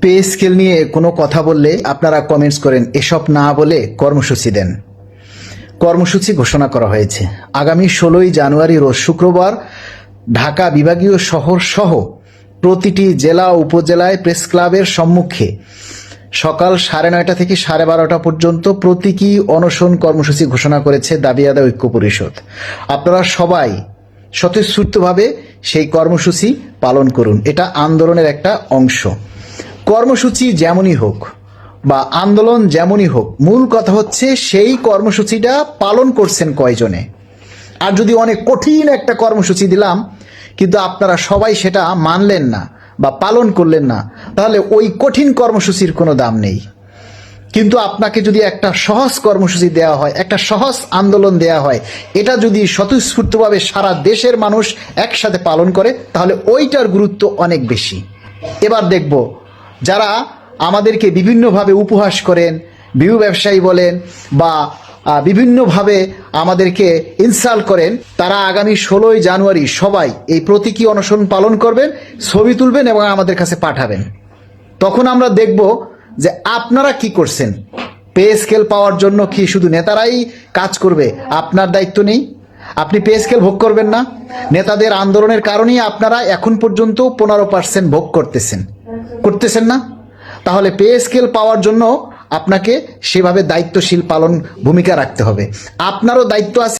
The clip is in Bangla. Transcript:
পে স্কেল নিয়ে কোনো কথা বললে আপনারা কমেন্টস করেন, এসব না বলে কর্মসূচি দেন। কর্মসূচি ঘোষণা করা হয়েছে আগামী 16ই জানুয়ারি রোজ শুক্রবার ঢাকা বিভাগীয় শহর সহ প্রতিটি জেলা উপজেলায় প্রেস ক্লাবের সম্মুখে সকাল 9:30 থেকে 12:30 পর্যন্ত প্রতীকী অনশন কর্মসূচি ঘোষণা করেছে দাবি আদায় ঐক্য পরিষদ। আপনারা সবাই স্বতঃস্ফূর্তভাবে সেই কর্মসূচি পালন করুন। এটা আন্দোলনের একটা অংশ। কর্মসূচি যেমনই হোক বা আন্দোলন যেমনই হোক, মূল কথা হচ্ছে সেই কর্মসূচিটা পালন করছেন কয়জনে। আর যদি অনেক কঠিন একটা কর্মসূচি দিলাম কিন্তু আপনারা সবাই সেটা মানলেন না বা পালন করলেন না, তাহলে ওই কঠিন কর্মসূচির কোনো দাম নেই। কিন্তু আপনাকে যদি একটা সহজ কর্মসূচি দেওয়া হয়, একটা সহজ আন্দোলন দেওয়া হয়, এটা যদি স্বতঃস্ফূর্তভাবে সারা দেশের মানুষ একসাথে পালন করে, তাহলে ওইটার গুরুত্ব অনেক বেশি। এবার দেখব যারা আমাদেরকে বিভিন্নভাবে উপহাস করেন, বিহু ব্যবসায়ী বলেন বা বিভিন্নভাবে আমাদেরকে ইনসাল্ট করেন, তারা আগামী 16ই জানুয়ারি সবাই এই প্রতীকী অনশন পালন করবেন, ছবি তুলবেন এবং আমাদের কাছে পাঠাবেন। তখন আমরা দেখব যে আপনারা কি করছেন। পে স্কেল পাওয়ার জন্য কি শুধু নেতারাই কাজ করবে? আপনার দায়িত্ব নেই? আপনি পে স্কেল ভোগ করবেন না? নেতাদের আন্দোলনের কারণেই আপনারা এখন পর্যন্ত 15% ভোগ করতেছেন না? তাহলে পে স্কেল পাওয়ার জন্য আপনাকে সেভাবে দায়িত্বশীল ভূমিকা রাখতে হবে। আপনারও দায়িত্ব আছে।